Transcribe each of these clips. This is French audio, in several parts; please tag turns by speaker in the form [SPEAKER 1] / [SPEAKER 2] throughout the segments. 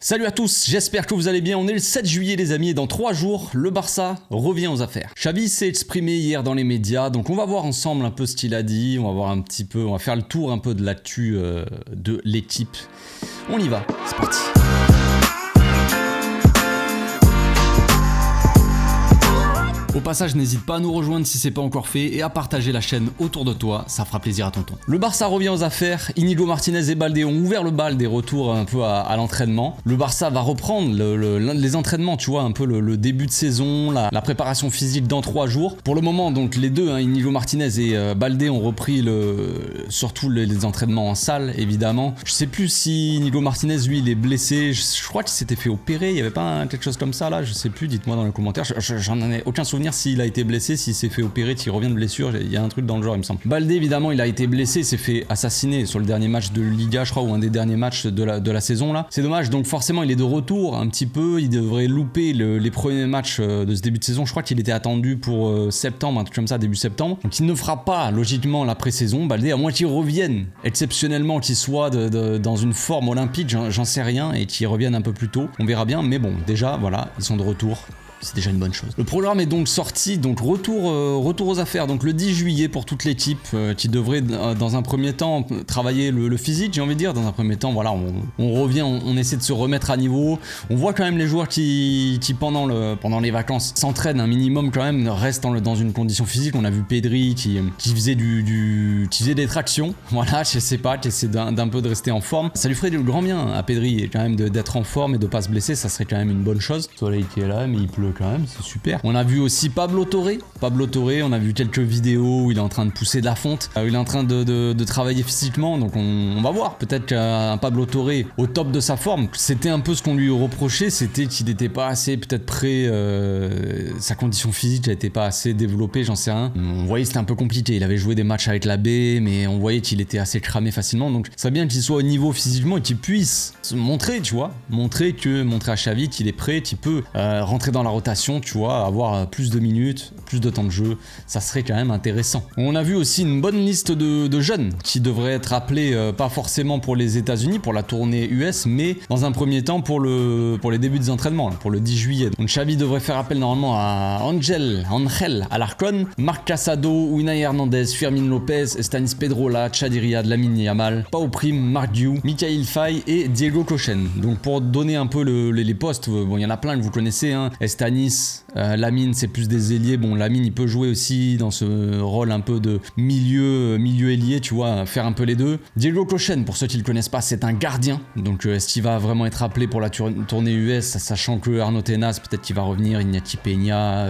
[SPEAKER 1] Salut à tous, j'espère que vous allez bien. On est le 7 juillet les amis et dans 3 jours, le Barça revient aux affaires. Xavi s'est exprimé hier dans les médias, donc on va voir ensemble un peu ce qu'il a dit, on va faire le tour un peu de l'actu de l'équipe. On y va, c'est parti. Au passage, n'hésite pas à nous rejoindre si c'est pas encore fait et à partager la chaîne autour de toi, ça fera plaisir à tonton. Le Barça revient aux affaires, Íñigo Martínez et Baldé ont ouvert le bal des retours un peu à l'entraînement. Le Barça va reprendre les entraînements, tu vois, un peu le début de saison, la préparation physique dans 3 jours. Pour le moment, donc les deux, Íñigo Martínez et Baldé ont repris surtout les entraînements en salle, évidemment. Je sais plus si Íñigo Martínez, lui, il est blessé, je crois qu'il s'était fait opérer, il y avait pas quelque chose comme ça là, je sais plus, dites-moi dans les commentaires, j'en ai aucun souvenir s'il a été blessé, s'il s'est fait opérer, s'il revient de blessure, il y a un truc dans le genre il me semble. Baldé évidemment il a été blessé, s'est fait assassiner sur le dernier match de Liga je crois, ou un des derniers matchs de la saison là. C'est dommage, donc forcément il est de retour un petit peu, il devrait louper les premiers matchs de ce début de saison, je crois qu'il était attendu pour septembre, un truc comme ça, début septembre. Donc il ne fera pas logiquement la pré-saison, Baldé, à moins qu'il revienne exceptionnellement, qu'il soit dans une forme olympique, j'en sais rien, et qu'il revienne un peu plus tôt, on verra bien, mais bon déjà voilà, ils sont de retour. C'est déjà une bonne chose. Le programme est donc sorti, donc retour aux affaires, donc le 10 juillet pour toute l'équipe qui devrait dans un premier temps travailler le physique, j'ai envie de dire, dans un premier temps, voilà, on revient, on essaie de se remettre à niveau, on voit quand même les joueurs qui pendant les vacances s'entraînent un minimum quand même, restent dans une condition physique. On a vu Pedri qui faisait qui faisait des tractions, voilà, je sais pas, qui essaie d'un peu de rester en forme. Ça lui ferait du grand bien à Pedri quand même d'être en forme et de pas se blesser, ça serait quand même une bonne chose. Le soleil qui est là, mais il pleut quand même, c'est super. On a vu aussi Pablo Torre, on a vu quelques vidéos où il est en train de pousser de la fonte, où il est en train de travailler physiquement, donc on va voir, peut-être qu'un Pablo Torre au top de sa forme, c'était un peu ce qu'on lui reprochait, c'était qu'il n'était pas assez peut-être prêt, sa condition physique n'était pas assez développée, j'en sais rien. On voyait que c'était un peu compliqué, il avait joué des matchs avec la B, mais on voyait qu'il était assez cramé facilement, donc c'est bien qu'il soit au niveau physiquement et qu'il puisse se montrer, tu vois, montrer à Xavi qu'il est prêt, qu'il peut rentrer dans la rotation, tu vois, avoir plus de minutes, plus de temps de jeu, ça serait quand même intéressant. On a vu aussi une bonne liste de jeunes qui devraient être appelés, pas forcément pour les États-Unis, pour la tournée US, mais dans un premier temps pour les débuts des entraînements, pour le 10 juillet. Donc Xavi devrait faire appel normalement à Angel Alarcón, Marc Casado, Unai Hernandez, Fermín López, Estanis Pedrola, Chadi Riyad, Lamine Yamal, Pau Prim, Marc Guiu, Mikhail Faye et Diego Kochen. Donc pour donner un peu les postes, bon il y en a plein que vous connaissez, hein. Estanis, Lamine c'est plus des ailiers, bon Lamine il peut jouer aussi dans ce rôle un peu de milieu ailier, tu vois, faire un peu les deux. Diego Kochen, pour ceux qui le connaissent pas, c'est un gardien, donc est-ce qu'il va vraiment être appelé pour la tournée US, sachant que Arnaud Tenas peut-être qu'il va revenir, Iñaki Peña,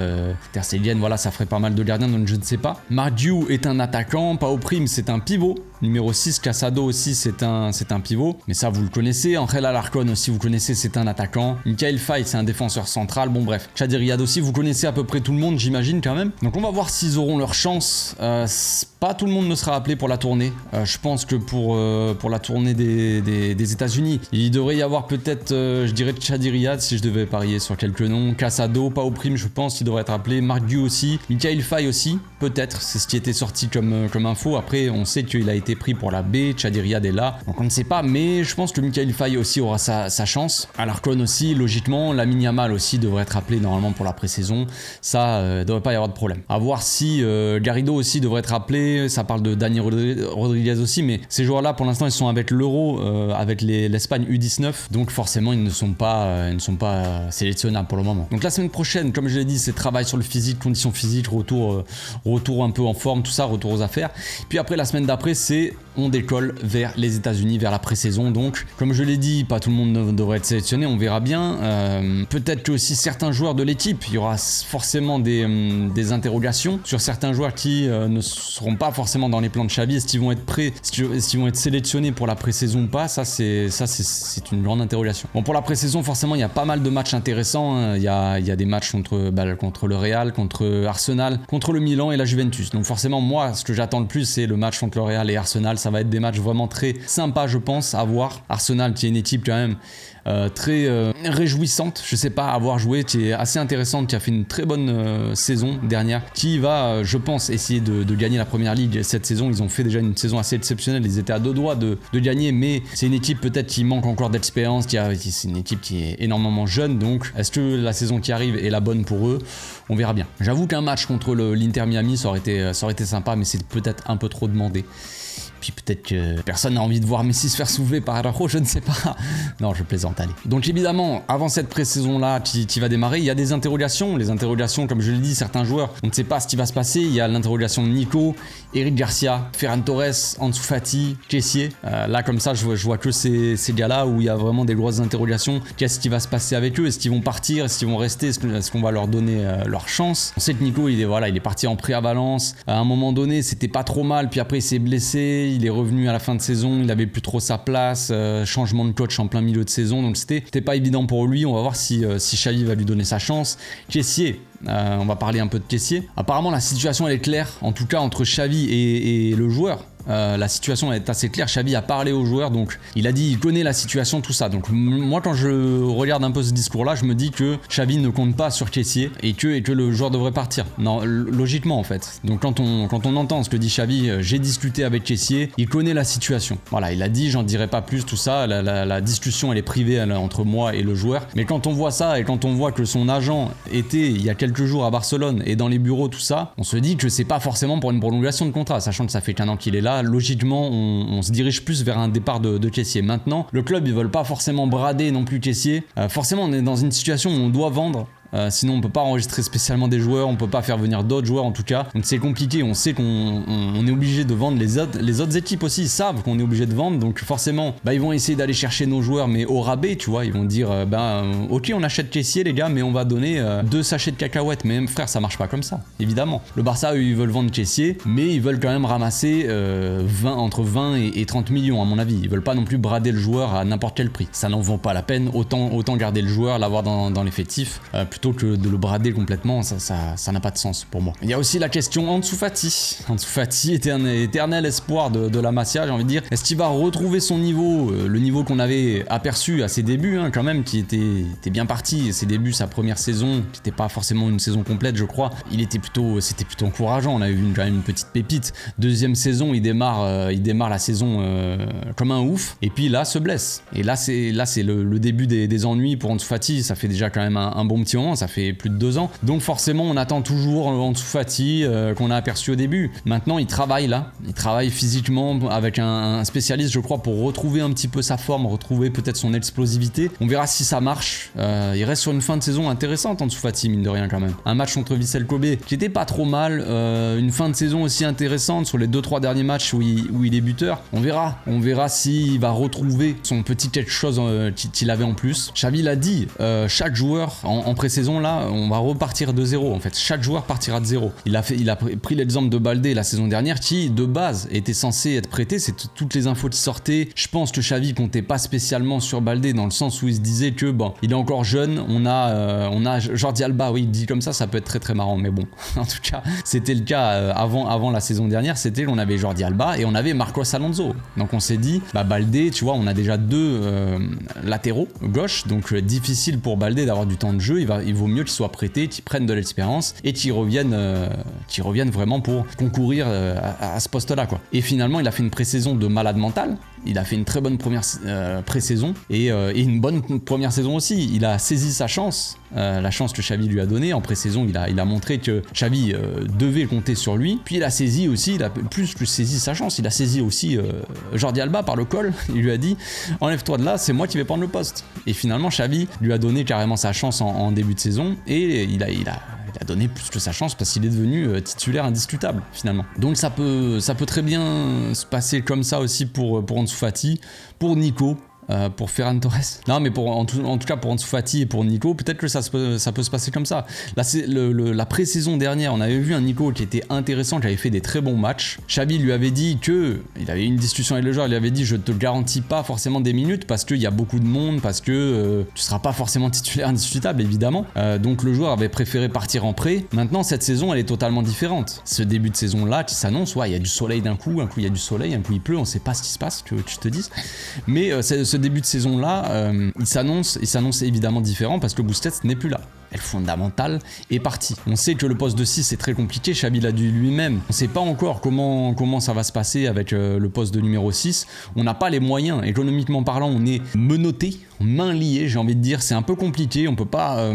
[SPEAKER 1] Ter Stegen, voilà, ça ferait pas mal de gardiens, donc je ne sais pas. Marc Guiu est un attaquant, Pau Prim c'est un pivot, numéro 6, Casado aussi c'est un pivot, mais ça vous le connaissez. Angel Alarcón aussi vous connaissez, c'est un attaquant. Mikhail Faye c'est un défenseur central, bon bref. Chadi Riyad aussi, vous connaissez à peu près tout le monde j'imagine quand même. Donc on va voir s'ils auront leur chance. Pas tout le monde ne sera appelé pour la tournée. Je pense que pour la tournée des États-Unis, il devrait y avoir peut-être, je dirais Chadi Riyad si je devais parier sur quelques noms. Casado, Pau Prim je pense qu'il devrait être appelé. Marc Guiu aussi. Mikhail Faye aussi, peut-être. C'est ce qui était sorti comme info. Après on sait qu'il a été pris pour la B, Chadi Riyad est là, donc on ne sait pas, mais je pense que Mikhail Faye aussi aura sa chance. Alarcón aussi, logiquement, Lamine Yamal aussi devrait être appelé normalement pour la pré-saison, ça devrait pas y avoir de problème. À voir si Garrido aussi devrait être appelé, ça parle de Dani Rodriguez aussi, mais ces joueurs-là pour l'instant ils sont avec l'Euro, avec l'Espagne U19, donc forcément ils ne sont pas sélectionnables pour le moment. Donc la semaine prochaine, comme je l'ai dit, c'est travail sur le physique, conditions physiques, retour un peu en forme, tout ça, retour aux affaires. Puis après la semaine d'après c'est on décolle vers les États-Unis, vers la pré-saison. Donc, comme je l'ai dit, pas tout le monde devrait être sélectionné, on verra bien. Peut-être que aussi certains joueurs de l'équipe, il y aura forcément des interrogations sur certains joueurs qui ne seront pas forcément dans les plans de Xavi. Est-ce qu'ils vont être prêts, est-ce qu'ils vont être sélectionnés pour la pré-saison ou pas? Ça, c'est une grande interrogation. Bon, pour la pré-saison, forcément, il y a pas mal de matchs intéressants, hein. Il y a des matchs contre le Real, contre Arsenal, contre le Milan et la Juventus. Donc forcément, moi, ce que j'attends le plus, c'est le match contre le Real et Arsenal. Ça va être des matchs vraiment très sympas, je pense, à voir. Arsenal, qui est une équipe quand même très réjouissante, je sais pas, avoir joué, qui est assez intéressante, qui a fait une très bonne saison dernière, qui va, je pense, essayer de gagner la première ligue cette saison. Ils ont fait déjà une saison assez exceptionnelle, ils étaient à 2 doigts de gagner, mais c'est une équipe peut-être qui manque encore d'expérience, c'est une équipe qui est énormément jeune, donc est-ce que la saison qui arrive est la bonne pour eux? On verra bien. J'avoue qu'un match contre l'Inter Miami, ça aurait été sympa, mais c'est peut-être un peu trop demandé. Puis peut-être que personne n'a envie de voir Messi se faire soulever par Araujo, je ne sais pas. Non, je plaisante, allez. Donc évidemment, avant cette pré-saison-là qui va démarrer, il y a des interrogations. Les interrogations, comme je l'ai dit, certains joueurs, on ne sait pas ce qui va se passer. Il y a l'interrogation de Nico, Eric Garcia, Ferran Torres, Ansu Fati, Kessié. Là, comme ça, je vois que ces gars-là où il y a vraiment des grosses interrogations. Qu'est-ce qui va se passer avec eux? Est-ce qu'ils vont partir? Est-ce qu'ils vont rester? Est-ce qu'on va leur donner leur chance? On sait que Nico, il est parti en prêt à Valence. À un moment donné, c'était pas trop mal, puis après, il s'est blessé. Il est revenu à la fin de saison, il avait plus trop sa place, changement de coach en plein milieu de saison, donc c'était pas évident pour lui. On va voir si Xavi va lui donner sa chance. Kessié, on va parler un peu de Kessié. Apparemment la situation elle est claire, en tout cas entre Xavi et le joueur. La situation est assez claire. Xavi a parlé aux joueurs, donc il a dit il connaît la situation, tout ça. Donc moi quand je regarde un peu ce discours là, je me dis que Xavi ne compte pas sur Kessié et que le joueur devrait partir. Non, logiquement en fait. Donc quand on entend ce que dit Xavi, j'ai discuté avec Kessié, il connaît la situation. Voilà, il a dit, j'en dirai pas plus, tout ça. La discussion elle est privée entre moi et le joueur. Mais quand on voit ça et quand on voit que son agent était il y a quelques jours à Barcelone et dans les bureaux tout ça, on se dit que c'est pas forcément pour une prolongation de contrat, sachant que ça fait qu'un an qu'il est là. Logiquement, on se dirige plus vers un départ de Kessié. Maintenant, le club, ils veulent pas forcément brader non plus Kessié. Forcément, on est dans une situation où on doit vendre. Sinon on peut pas enregistrer spécialement des joueurs, on peut pas faire venir d'autres joueurs en tout cas, donc c'est compliqué. On sait qu'on est obligé de vendre, les autres équipes aussi ils savent qu'on est obligé de vendre, donc forcément ils vont essayer d'aller chercher nos joueurs mais au rabais, tu vois. Ils vont dire ok on achète Kessié les gars, mais on va donner 2 sachets de cacahuètes. Mais même frère, ça marche pas comme ça, évidemment. Le Barça eux, ils veulent vendre Kessié, mais ils veulent quand même ramasser entre 20 et 30 millions à mon avis. Ils veulent pas non plus brader le joueur à n'importe quel prix, ça n'en vaut pas la peine. Autant garder le joueur, l'avoir dans l'effectif plutôt que de le brader complètement. Ça n'a pas de sens pour moi. Il y a aussi la question Ansu Fati. Ansu Fati était un éternel espoir de la Masia, j'ai envie de dire. Est-ce qu'il va retrouver son niveau, le niveau qu'on avait aperçu à ses débuts quand même, qui était bien parti. Ses débuts, sa première saison, qui n'était pas forcément une saison complète je crois, c'était plutôt encourageant. On avait vu quand même une petite pépite. Deuxième saison, il démarre la saison comme un ouf, et puis là se blesse. Et là c'est le début des ennuis pour Ansu Fati. Ça fait déjà quand même un bon petit moment, ça fait plus de 2 ans. Donc forcément, on attend toujours Ansu Fati qu'on a aperçu au début. Maintenant, il travaille là. Il travaille physiquement avec un spécialiste, je crois, pour retrouver un petit peu sa forme, retrouver peut-être son explosivité. On verra si ça marche. Il reste sur une fin de saison intéressante, Ansu Fati, mine de rien quand même. Un match contre Vissel Kobe qui était pas trop mal. Une fin de saison aussi intéressante sur les 2-3 derniers matchs où il est buteur. On verra s'il va retrouver son petit quelque chose qu'il avait en plus. Xavi l'a dit, chaque joueur en pré-saison là, on va repartir de zéro en fait. Chaque joueur partira de zéro. Il a pris l'exemple de Baldé la saison dernière qui de base était censé être prêté. C'est toutes les infos qui sortaient. Je pense que Xavi comptait pas spécialement sur Baldé dans le sens où il se disait que il est encore jeune. On a Jordi Alba, oui, dit comme ça peut être très très marrant, mais bon, en tout cas c'était le cas avant la saison dernière. C'était qu'on avait Jordi Alba et on avait Marcos Alonso. Donc on s'est dit Baldé, tu vois, on a déjà 2 latéraux gauche, donc difficile pour Baldé d'avoir du temps de jeu. Il vaut mieux qu'il soit prêté, qu'il prenne de l'expérience et qu'il revienne vraiment pour concourir à ce poste là quoi. Et finalement il a fait une pré-saison de malade mental. Il a fait une très bonne première pré-saison et une bonne première saison aussi. Il a saisi sa chance, la chance que Xavi lui a donnée. En pré-saison, il a montré que Xavi devait compter sur lui. Puis il a saisi aussi, il a plus que saisi sa chance, il a saisi aussi Jordi Alba par le col. Il lui a dit enlève-toi de là, c'est moi qui vais prendre le poste. Et finalement Xavi lui a donné carrément sa chance en début de saison et il a donné plus que sa chance parce qu'il est devenu titulaire indiscutable finalement. Donc ça peut très bien se passer comme ça aussi pour Ansu Fati, pour Nico. Pour Ferran Torres. Non, mais en tout cas pour Ansu Fati et pour Nico, peut-être que ça peut se passer comme ça. Là, c'est la pré-saison dernière, on avait vu un Nico qui était intéressant, qui avait fait des très bons matchs. Xavi lui avait dit il avait eu une discussion avec le joueur, il lui avait dit je te garantis pas forcément des minutes parce qu'il y a beaucoup de monde, parce que tu seras pas forcément titulaire indiscutable évidemment. Donc le joueur avait préféré partir en prêt. Maintenant cette saison elle est totalement différente. Ce début de saison là qui s'annonce, il y a du soleil d'un coup, il y a du soleil, un coup il pleut, on sait pas ce qui se passe, que tu te dises. Mais ce début de saison-là, il s'annonce évidemment différent parce que Busquets n'est plus là. Le fondamental est parti. On sait que le poste de 6 est très compliqué, Xavi l'a dit lui-même. On ne sait pas encore comment ça va se passer avec le poste de numéro 6. On n'a pas les moyens. Économiquement parlant, on est menotté, main liée, j'ai envie de dire. C'est un peu compliqué. On peut pas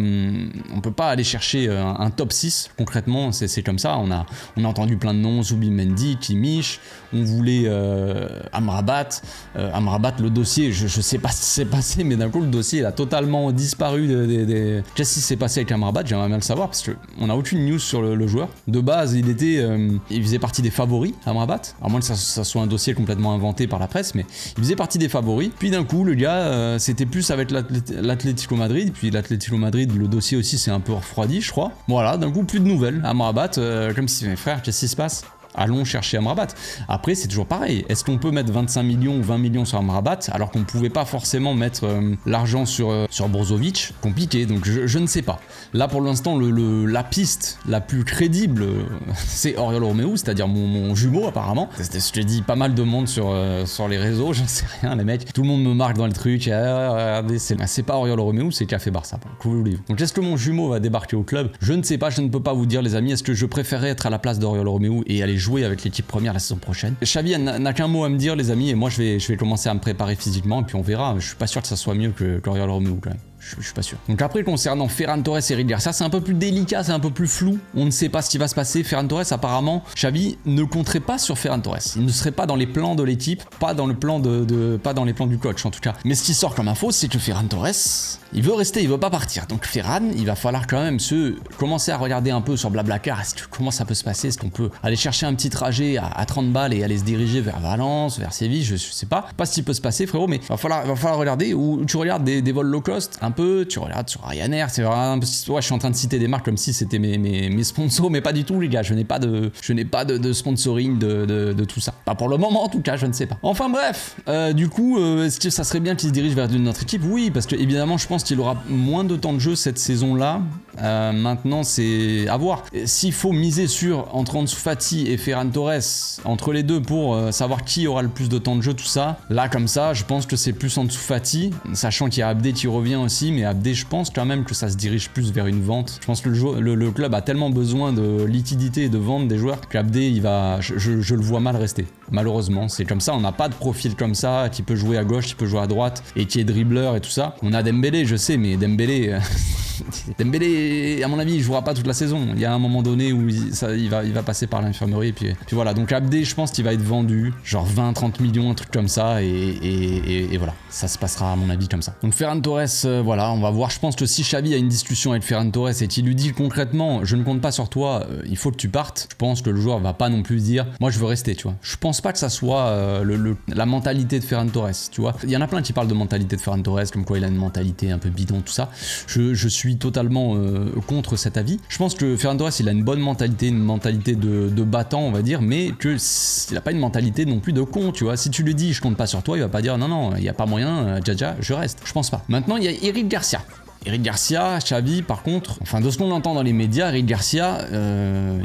[SPEAKER 1] aller chercher un top 6. Concrètement, c'est comme ça. On a entendu plein de noms. Zubimendi, Kimmich. On voulait Amrabat. Amrabat, le dossier, je sais pas ce qui s'est passé, mais d'un coup, le dossier il a totalement disparu Qu'est-ce qui s'est passé avec Amrabat? J'aimerais bien le savoir parce qu'on n'a aucune news sur le joueur. De base, il faisait partie des favoris, Amrabat. À moins que ça soit un dossier complètement inventé par la presse, mais il faisait partie des favoris. Puis d'un coup, le gars, c'était plus avec l'Atlético Madrid. Puis l'Atlético Madrid, le dossier aussi s'est un peu refroidi, je crois. Voilà, d'un coup, plus de nouvelles. Amrabat, comme si, mes frères, qu'est-ce qui se passe? Allons chercher Amrabat. Après, c'est toujours pareil. Est-ce qu'on peut mettre 25 millions ou 20 millions sur Amrabat alors qu'on ne pouvait pas forcément mettre l'argent sur Brozovic? Compliqué, donc je ne sais pas. Là, pour l'instant, la piste la plus crédible, c'est Oriol Romeu, c'est-à-dire mon jumeau, apparemment. Je te dis pas mal de monde sur les réseaux, j'en sais rien, les mecs. Tout le monde me marque dans le truc. Regardez, c'est pas Oriol Romeu, c'est Café Barça. Donc, est-ce que mon jumeau va débarquer au club? Je ne sais pas, je ne peux pas vous dire, les amis. Est-ce que je préférais être à la place d'Oriol Romeu et aller jouer avec l'équipe première la saison prochaine? Xavi n'a qu'un mot à me dire, les amis, et moi je vais commencer à me préparer physiquement et puis on verra. Je suis pas sûr que ça soit mieux que Oriol Romeu quand même. Je suis pas sûr. Donc après, concernant Ferran Torres et Eric Garcia, c'est un peu plus délicat, c'est un peu plus flou. On ne sait pas ce qui va se passer. Ferran Torres, apparemment, Xavi ne compterait pas sur Ferran Torres. Il ne serait pas dans les plans de l'équipe, pas dans le plan pas dans les plans du coach en tout cas. Mais ce qui sort comme info, c'est que Ferran Torres, il veut rester, il veut pas partir. Donc Ferran, il va falloir quand même commencer à regarder un peu sur Blablacar. Comment ça peut se passer? Est-ce qu'on peut aller chercher un petit trajet à 30 balles et aller se diriger vers Valence, vers Séville? Je sais pas ce qui peut se passer, frérot, mais va falloir regarder. Ou tu regardes des vols low cost un peu, tu regardes sur Ryanair, c'est vraiment un peu... Ouais, je suis en train de citer des marques comme si c'était mes sponsors, mais pas du tout, les gars. Je n'ai pas de sponsoring de tout ça. Pas pour le moment, en tout cas, je ne sais pas. Enfin bref, du coup, est-ce que ça serait bien qu'il se dirige vers une autre équipe? Oui, parce que évidemment, je pense qu'il aura moins de temps de jeu cette saison-là. Maintenant, c'est à voir. S'il faut miser entre Ansu Fati et Ferran Torres, entre les deux, pour savoir qui aura le plus de temps de jeu, tout ça, là, comme ça, je pense que c'est plus Ansu Fati, sachant qu'il y a Abdé qui revient aussi, mais Abdé, je pense quand même que ça se dirige plus vers une vente. Je pense que le club a tellement besoin de liquidité et de vente des joueurs qu'Abdé, je le vois mal rester. Malheureusement, c'est comme ça. On n'a pas de profil comme ça qui peut jouer à gauche, qui peut jouer à droite et qui est dribbleur et tout ça. On a Dembélé, je sais, mais Dembélé, à mon avis, il jouera pas toute la saison. Il y a un moment donné où il va passer par l'infirmerie et puis voilà. Donc Abdé, je pense qu'il va être vendu, genre 20-30 millions, un truc comme ça, et voilà. Ça se passera à mon avis comme ça. Donc Ferran Torres, voilà, on va voir. Je pense que si Xavi a une discussion avec Ferran Torres et qu'il lui dit concrètement, je ne compte pas sur toi, il faut que tu partes, je pense que le joueur va pas non plus dire, moi je veux rester, tu vois. Je pense pas que ça soit la mentalité de Ferran Torres, tu vois. Il y en a plein qui parlent de mentalité de Ferran Torres, comme quoi il a une mentalité un peu bidon, tout ça. Je suis totalement contre cet avis. Je pense que Ferran Torres, il a une bonne mentalité, une mentalité de battant, on va dire, mais que il a pas une mentalité non plus de con, tu vois. Si tu lui dis je compte pas sur toi, il va pas dire non, il y a pas moyen, Djaja, je reste. Je pense pas. Maintenant, il y a Eric Garcia. Eric Garcia, Xavi, par contre, enfin de ce qu'on entend dans les médias, Eric Garcia,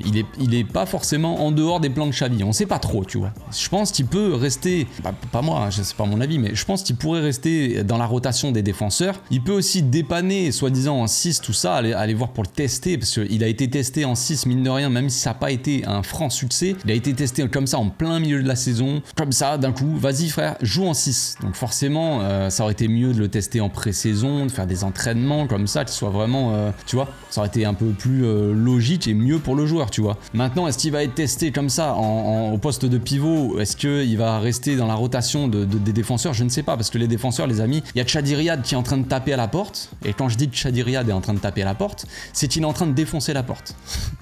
[SPEAKER 1] il est pas forcément en dehors des plans de Xavi. On sait pas trop, tu vois. Je pense qu'il peut rester, pas moi, c'est pas mon avis, mais je pense qu'il pourrait rester dans la rotation des défenseurs. Il peut aussi dépanner, soi-disant en 6, tout ça, aller voir pour le tester, parce qu'il a été testé en 6, mine de rien, même si ça n'a pas été un franc succès. Il a été testé comme ça en plein milieu de la saison, comme ça, d'un coup, vas-y frère, joue en 6. Donc forcément, ça aurait été mieux de le tester en pré-saison, de faire des entraînements comme ça, qui soit vraiment, tu vois, ça aurait été un peu plus logique et mieux pour le joueur, tu vois. Maintenant, est-ce qu'il va être testé comme ça au poste de pivot? Est-ce qu'il va rester dans la rotation des défenseurs? Je ne sais pas, parce que les défenseurs, les amis, il y a Chadi Riyad qui est en train de taper à la porte, et quand je dis que Chadi Riyad est en train de taper à la porte, c'est qu'il est en train de défoncer la porte.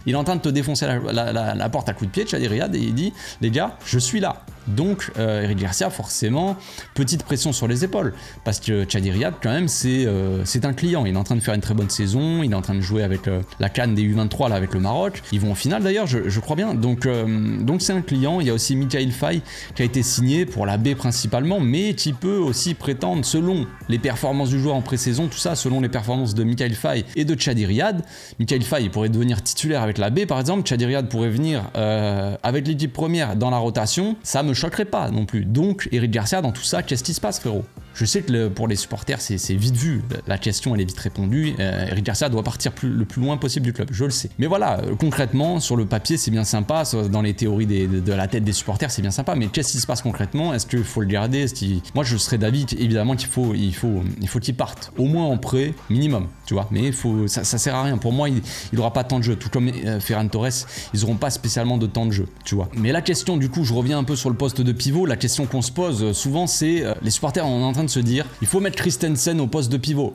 [SPEAKER 1] Il est en train de te défoncer la porte à coups de pied, Chadi Riyad, et il dit, les gars, je suis là. Donc Eric Garcia, forcément, petite pression sur les épaules, parce que Chadi Riyad, quand même, c'est un client. Il est en train de faire une très bonne saison, il est en train de jouer avec la CAN des U23 là, avec le Maroc. Ils vont en finale d'ailleurs, je crois bien. Donc c'est un client. Il y a aussi Mikhail Faye qui a été signé pour la B principalement, mais qui peut aussi prétendre, selon les performances du joueur en pré-saison, tout ça, selon les performances de Mikhail Faye et de Chadi Riyad. Mikhail Faye pourrait devenir titulaire avec la B par exemple, Chadi Riyad pourrait venir avec l'équipe première dans la rotation, ça me choquerait pas non plus. Donc Eric Garcia, dans tout ça, qu'est-ce qui se passe, frérot? Je sais que pour les supporters, c'est vite vu. La question, elle est vite répondue. Eric Garcia doit partir le plus loin possible du club, je le sais. Mais voilà, concrètement, sur le papier, c'est bien sympa. Dans les théories de la tête des supporters, c'est bien sympa. Mais qu'est-ce qui se passe concrètement? Est-ce qu'il faut le garder? Moi, je serais d'avis, évidemment, qu'il faut qu'il parte. Au moins en prêt, minimum, tu vois. Mais ça sert à rien. Pour moi, il n'aura pas tant de jeu. Tout comme Ferran Torres, ils n'auront pas spécialement de temps de jeu, tu vois. Mais la question, du coup, je reviens un peu sur le poste de pivot. La question qu'on se pose souvent, c'est les supporters, on est en train de se dire, il faut mettre Christensen au poste de pivot.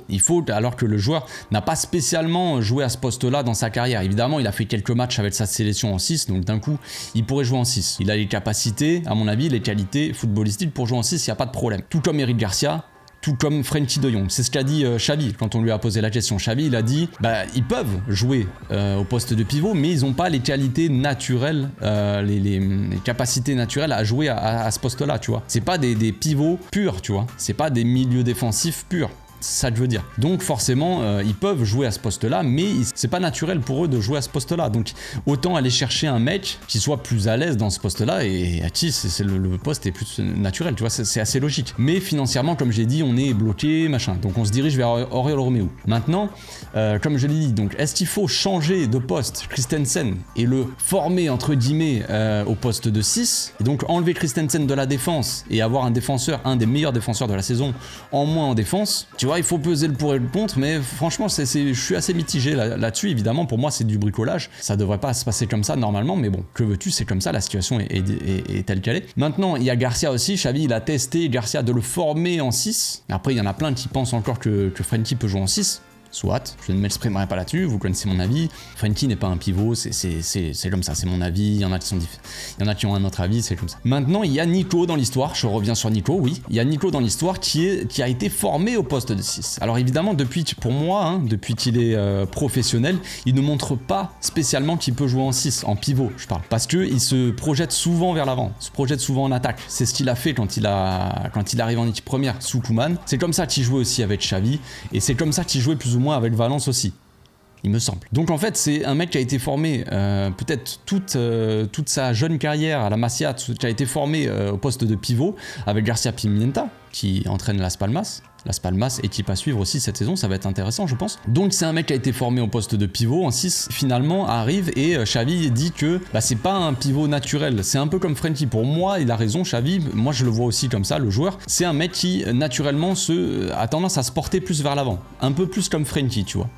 [SPEAKER 1] Alors que le joueur n'a pas spécialement joué à ce poste-là dans sa carrière. Évidemment, il a fait quelques matchs avec sa sélection en 6, donc d'un coup, il pourrait jouer en 6. Il a les capacités, à mon avis, les qualités footballistiques pour jouer en 6, il n'y a pas de problème. Tout comme Eric Garcia, tout comme Frenkie de Jong. C'est ce qu'a dit Xavi quand on lui a posé la question. Xavi, il a dit, ils peuvent jouer au poste de pivot, mais ils n'ont pas les qualités naturelles, les capacités naturelles à jouer à ce poste-là, tu vois. C'est pas des pivots purs, tu vois. C'est pas des milieux défensifs purs. C'est ça que je veux dire. Donc forcément, ils peuvent jouer à ce poste-là, mais c'est pas naturel pour eux de jouer à ce poste-là. Donc autant aller chercher un mec qui soit plus à l'aise dans ce poste-là, et à qui le poste est plus naturel, tu vois, c'est assez logique. Mais financièrement, comme j'ai dit, on est bloqué, machin. Donc on se dirige vers Oriol Romeu. Maintenant, comme je l'ai dit, donc est-ce qu'il faut changer de poste Christensen et le former entre guillemets au poste de 6, et donc enlever Christensen de la défense et avoir un défenseur, un des meilleurs défenseurs de la saison, en moins en défense, tu vois, il faut peser le pour et le contre, mais franchement, je suis assez mitigé là-dessus. Évidemment, pour moi, c'est du bricolage. Ça devrait pas se passer comme ça normalement, mais bon, que veux-tu, c'est comme ça, la situation est telle qu'elle est. Maintenant, il y a Garcia aussi. Xavi, il a testé Garcia de le former en 6. Après, il y en a plein qui pensent encore que Frenkie peut jouer en 6. Soit, je ne m'exprimerai pas là-dessus, vous connaissez mon avis. Frenkie n'est pas un pivot, c'est comme ça, c'est mon avis. Il y en a qui ont un autre avis, c'est comme ça. Maintenant, il y a Nico dans l'histoire, je reviens sur Nico, oui. Il y a Nico dans l'histoire qui a été formé au poste de 6. Alors évidemment, pour moi, depuis qu'il est professionnel, il ne montre pas spécialement qu'il peut jouer en 6, en pivot, je parle. Parce qu'il se projette souvent vers l'avant, se projette souvent en attaque. C'est ce qu'il a fait quand il arrive en équipe première sous Koeman. C'est comme ça qu'il jouait aussi avec Xavi, et c'est comme ça qu'il jouait plus ou moins avec Valence aussi, il me semble. Donc en fait, c'est un mec qui a été formé peut-être toute sa jeune carrière à la Masia, qui a été formé au poste de pivot avec Garcia Pimienta, qui entraîne Las Palmas. Las Palmas, équipe à suivre aussi cette saison, ça va être intéressant je pense. Donc c'est un mec qui a été formé au poste de pivot en 6, finalement arrive et Xavi dit que c'est pas un pivot naturel, c'est un peu comme Frenkie. Pour moi, il a raison Xavi, moi je le vois aussi comme ça, le joueur, c'est un mec qui naturellement a tendance à se porter plus vers l'avant, un peu plus comme Frenkie, tu vois.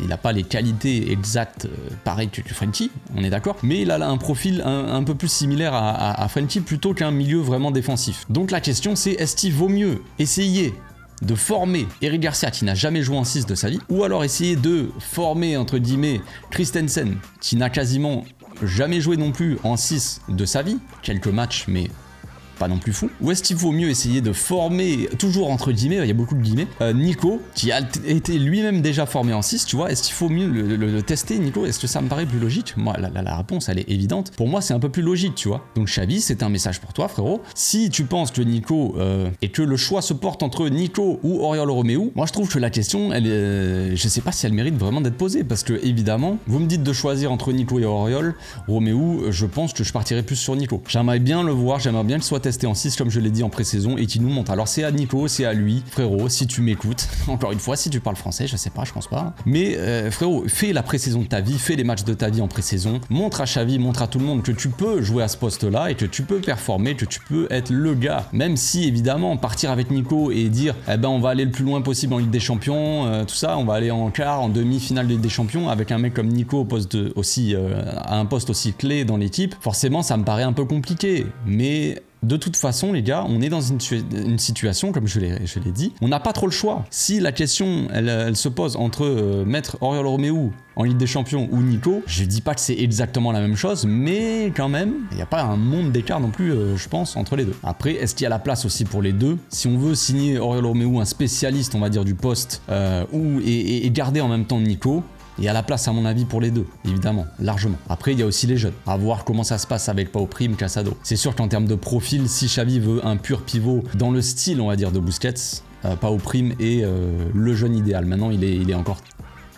[SPEAKER 1] Il n'a pas les qualités exactes pareilles que Frenkie, on est d'accord, mais il a un profil un peu plus similaire à Frenkie plutôt qu'un milieu vraiment défensif. Donc la question c'est, est-ce qu'il vaut mieux essayer de former Eric Garcia qui n'a jamais joué en 6 de sa vie, ou alors essayer de former entre guillemets Christensen qui n'a quasiment jamais joué non plus en 6 de sa vie, quelques matchs mais pas non plus fou, ou est-ce qu'il vaut mieux essayer de former, toujours entre guillemets, il y a beaucoup de guillemets, Nico, qui a été lui-même déjà formé en 6, tu vois, est-ce qu'il faut mieux le tester, Nico? Est-ce que ça me paraît plus logique? Moi, la réponse, elle est évidente. Pour moi, c'est un peu plus logique, tu vois. Donc, Xavi, c'est un message pour toi, frérot. Si tu penses que Nico, et que le choix se porte entre Nico ou Oriol Romeu, moi, je trouve que la question, je sais pas si elle mérite vraiment d'être posée, parce que, évidemment, vous me dites de choisir entre Nico et Oriol Romeu, je pense que je partirais plus sur Nico. J'aimerais bien le voir, j'aimerais bien qu'il soit testé en 6 comme je l'ai dit en pré-saison et qui nous monte. Alors c'est à Nico, c'est à lui, frérot, si tu m'écoutes, encore une fois, si tu parles français, je sais pas, je pense pas, mais frérot, fais la pré-saison de ta vie, fais les matchs de ta vie en pré-saison, montre à Xavi, montre à tout le monde que tu peux jouer à ce poste-là et que tu peux performer, que tu peux être le gars, même si évidemment partir avec Nico et dire on va aller le plus loin possible en Ligue des Champions, tout ça, on va aller en quart, en demi-finale de Ligue des Champions avec un mec comme Nico à un poste aussi clé dans l'équipe, forcément ça me paraît un peu compliqué, mais de toute façon, les gars, on est dans une situation, comme je l'ai dit, on n'a pas trop le choix. Si la question, elle se pose entre mettre Oriol Romeu en Ligue des Champions ou Nico, je dis pas que c'est exactement la même chose, mais quand même, il n'y a pas un monde d'écart non plus, je pense, entre les deux. Après, est-ce qu'il y a la place aussi pour les deux? Si on veut signer Oriol Romeu, un spécialiste, on va dire, du poste, et garder en même temps Nico, il y a la place à mon avis pour les deux, évidemment, largement. Après il y a aussi les jeunes, à voir comment ça se passe avec Pau Prim, Casado. C'est sûr qu'en termes de profil, si Xavi veut un pur pivot dans le style on va dire de Busquets, Pau Prim est le jeune idéal. Maintenant il est encore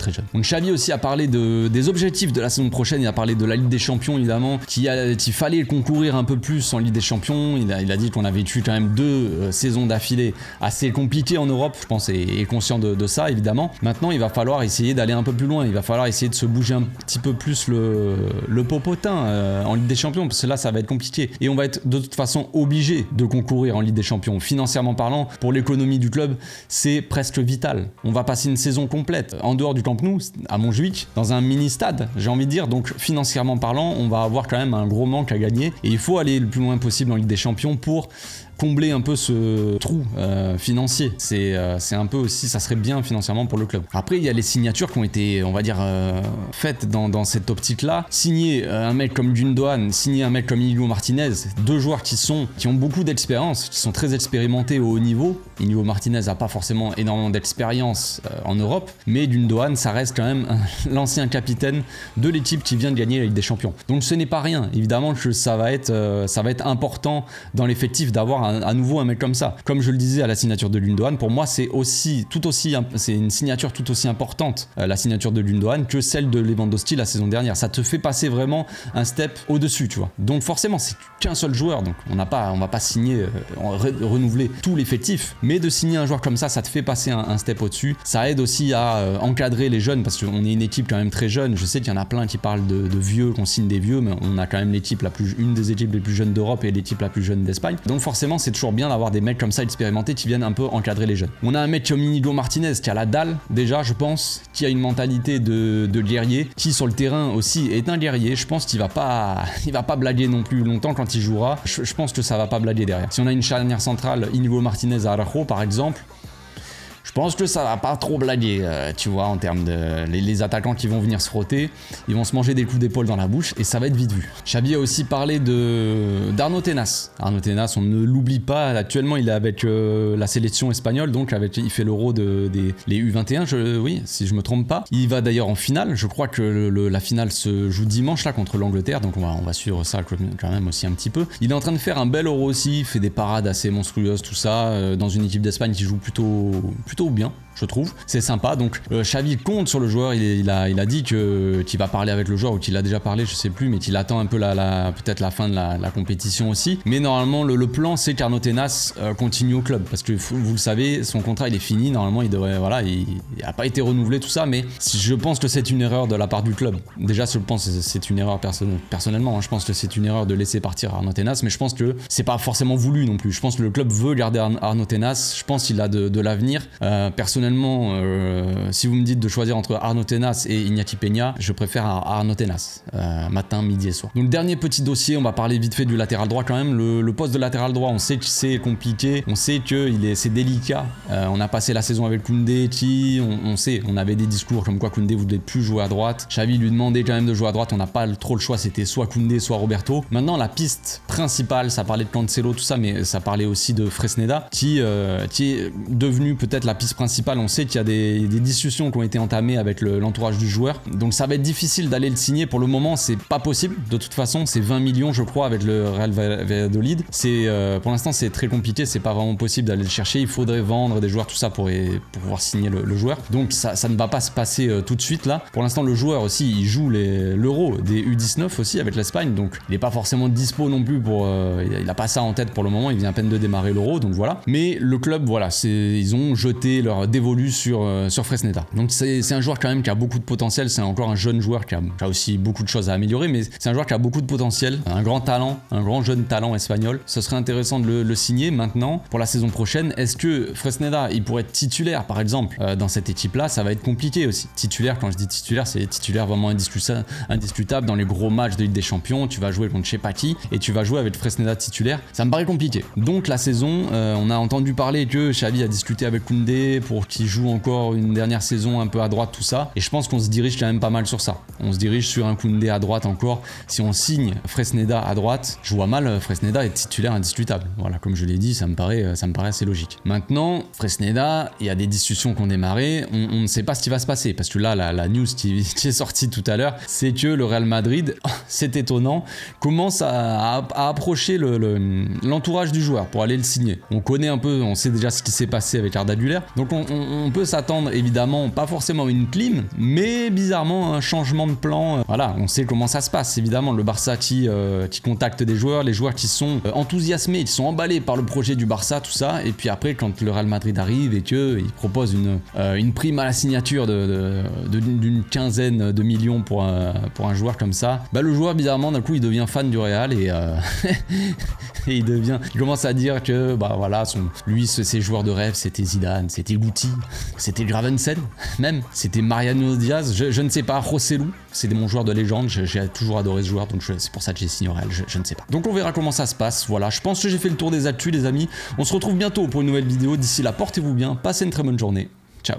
[SPEAKER 1] très jeune. Donc Xavi aussi a parlé des objectifs de la saison prochaine, il a parlé de la Ligue des Champions évidemment, qu'il fallait concourir un peu plus en Ligue des Champions. Il a dit qu'on avait eu quand même 2 saisons d'affilée assez compliquées en Europe, je pense, et est conscient de ça évidemment. Maintenant il va falloir essayer d'aller un peu plus loin, il va falloir essayer de se bouger un petit peu plus le popotin en Ligue des Champions, parce que là ça va être compliqué. Et on va être de toute façon obligé de concourir en Ligue des Champions. Financièrement parlant, pour l'économie du club, c'est presque vital. On va passer une saison complète en dehors du Camp Nou, à Montjuïc, dans un mini-stade, j'ai envie de dire. Donc financièrement parlant, on va avoir quand même un gros manque à gagner. Et il faut aller le plus loin possible en Ligue des Champions pour combler un peu ce trou financier. C'est un peu aussi, ça serait bien financièrement pour le club. Après, il y a les signatures qui ont été, on va dire, faites dans cette optique-là. Signer un mec comme Gundogan, signer un mec comme Inigo Martinez, 2 joueurs qui ont beaucoup d'expérience, qui sont très expérimentés au haut niveau. Inigo Martinez n'a pas forcément énormément d'expérience en Europe, mais Gundogan, ça reste quand même l'ancien capitaine de l'équipe qui vient de gagner la Ligue des Champions. Donc ce n'est pas rien. Évidemment que ça va être important dans l'effectif d'avoir à nouveau un mec comme ça. Comme je le disais à la signature de Gundogan, pour moi c'est une signature tout aussi importante, la signature de Gundogan, que celle de Lewandowski la saison dernière. Ça te fait passer vraiment un step au-dessus, tu vois. Donc forcément c'est qu'un seul joueur, donc on va pas signer, renouveler tout l'effectif, mais de signer un joueur comme ça te fait passer un step au-dessus. Ça aide aussi à encadrer les jeunes, parce qu'on est une équipe quand même très jeune. Je sais qu'il y en a plein qui parlent de vieux, qu'on signe des vieux, mais on a quand même une des équipes les plus jeunes d'Europe et l'équipe la plus jeune d'Espagne. Donc forcément c'est toujours bien d'avoir des mecs comme ça expérimentés qui viennent un peu encadrer les jeunes. On a un mec comme Inigo Martinez qui a la dalle déjà, je pense, qui a une mentalité de guerrier, qui sur le terrain aussi est un guerrier. Je pense qu'il va pas blaguer non plus longtemps quand il jouera. Je pense que ça va pas blaguer derrière. Si on a une charnière centrale, Inigo Martinez à Araujo par exemple, je pense que ça va pas trop blaguer, tu vois, en termes de... Les attaquants qui vont venir se frotter, ils vont se manger des coups d'épaule dans la bouche et ça va être vite vu. Xavi a aussi parlé d'Arnaud Tenas. Arnaud Tenas, on ne l'oublie pas, actuellement il est avec la sélection espagnole, donc il fait l'Euro les U21, oui, si je me trompe pas. Il va d'ailleurs en finale, je crois que la finale se joue dimanche là contre l'Angleterre, donc on va suivre ça quand même aussi un petit peu. Il est en train de faire un bel Euro aussi, il fait des parades assez monstrueuses, tout ça, dans une équipe d'Espagne qui joue plutôt bien, je trouve. C'est sympa. Donc Xavi compte sur le joueur. Il a dit qu'il va parler avec le joueur, ou qu'il a déjà parlé, je sais plus, mais qu'il attend un peu peut-être la fin de la compétition aussi. Mais normalement le plan c'est qu'Arnaud Tenas continue au club, parce que vous le savez, son contrat il est fini. Normalement il devrait, il a pas été renouvelé, tout ça, mais je pense que c'est une erreur de la part du club. Déjà je pense que c'est une erreur personnellement, je pense que c'est une erreur de laisser partir Arnaud Tenas, mais je pense que c'est pas forcément voulu non plus. Je pense que le club veut garder Arnaud Tenas. Je pense qu'il a de l'avenir. Personnellement, si vous me dites de choisir entre Arnaud Tenas et Iñaki Peña, je préfère Arnaud Tenas, matin, midi et soir. Donc dernier petit dossier, on va parler vite fait du latéral droit quand même. Le poste de latéral droit, on sait que c'est compliqué, on sait que c'est délicat. On a passé la saison avec Koundé, on avait des discours comme quoi Koundé voulait plus jouer à droite. Xavi lui demandait quand même de jouer à droite, on n'a pas trop le choix, c'était soit Koundé, soit Roberto. Maintenant la piste principale, ça parlait de Cancelo, tout ça, mais ça parlait aussi de Fresneda, qui est devenu peut-être la piste principale. On sait qu'il y a des discussions qui ont été entamées avec l'entourage du joueur, donc ça va être difficile d'aller le signer. Pour le moment c'est pas possible, de toute façon c'est 20 millions je crois avec le Real Valladolid. Pour l'instant c'est très compliqué, c'est pas vraiment possible d'aller le chercher, il faudrait vendre des joueurs, tout ça pour pouvoir signer le joueur, donc ça ne va pas se passer tout de suite là. Pour l'instant le joueur aussi il joue l'Euro des U19 aussi avec l'Espagne, donc il est pas forcément dispo non plus il a pas ça en tête pour le moment, il vient à peine de démarrer l'Euro, donc voilà. Mais le club, voilà, ils ont jeté leur dévolu sur Fresneda. Donc c'est un joueur quand même qui a beaucoup de potentiel, c'est encore un jeune joueur qui a aussi beaucoup de choses à améliorer, mais c'est un joueur qui a beaucoup de potentiel, un grand talent, un grand jeune talent espagnol. Ce serait intéressant de le signer maintenant pour la saison prochaine. Est-ce que Fresneda, il pourrait être titulaire par exemple dans cette équipe-là? Ça va être compliqué aussi. Titulaire, quand je dis titulaire, c'est titulaire vraiment indiscutable dans les gros matchs de Ligue des Champions. Tu vas jouer contre je sais pas qui et tu vas jouer avec Fresneda titulaire. Ça me paraît compliqué. Donc la saison, on a entendu parler que Xavi a discuté avec Koundé pour qu'il joue encore une dernière saison un peu à droite, tout ça. Et je pense qu'on se dirige quand même pas mal sur ça. On se dirige sur un Koundé à droite encore. Si on signe Fresneda à droite, je vois mal Fresneda être titulaire indiscutable. Voilà, comme je l'ai dit, ça me paraît assez logique. Maintenant, Fresneda, il y a des discussions qui ont démarré. On ne sait pas ce qui va se passer, parce que là, la news qui est sortie tout à l'heure, c'est que le Real Madrid, c'est étonnant, commence à approcher l'entourage du joueur pour aller le signer. On connaît un peu, on sait déjà ce qui s'est passé avec Arda Güler. Donc on peut s'attendre évidemment, pas forcément à une clim, mais bizarrement un changement de plan. Voilà, on sait comment ça se passe. Évidemment, le Barça qui contacte des joueurs, les joueurs qui sont enthousiasmés, qui sont emballés par le projet du Barça, tout ça. Et puis après, quand le Real Madrid arrive et qu'il propose une prime à la signature d'une quinzaine de millions pour un joueur comme ça, bah le joueur bizarrement d'un coup il devient fan du Real et il commence à dire que bah voilà, lui ses joueurs de rêve c'était Zidane, c'était Guti, c'était Gravensen même, c'était Mariano Diaz, je ne sais pas, Rossellou, c'est mon joueur de légende, j'ai toujours adoré ce joueur, donc c'est pour ça que j'ai signé au Real, je ne sais pas. Donc on verra comment ça se passe, voilà, je pense que j'ai fait le tour des actus les amis, on se retrouve bientôt pour une nouvelle vidéo, d'ici là portez-vous bien, passez une très bonne journée, ciao.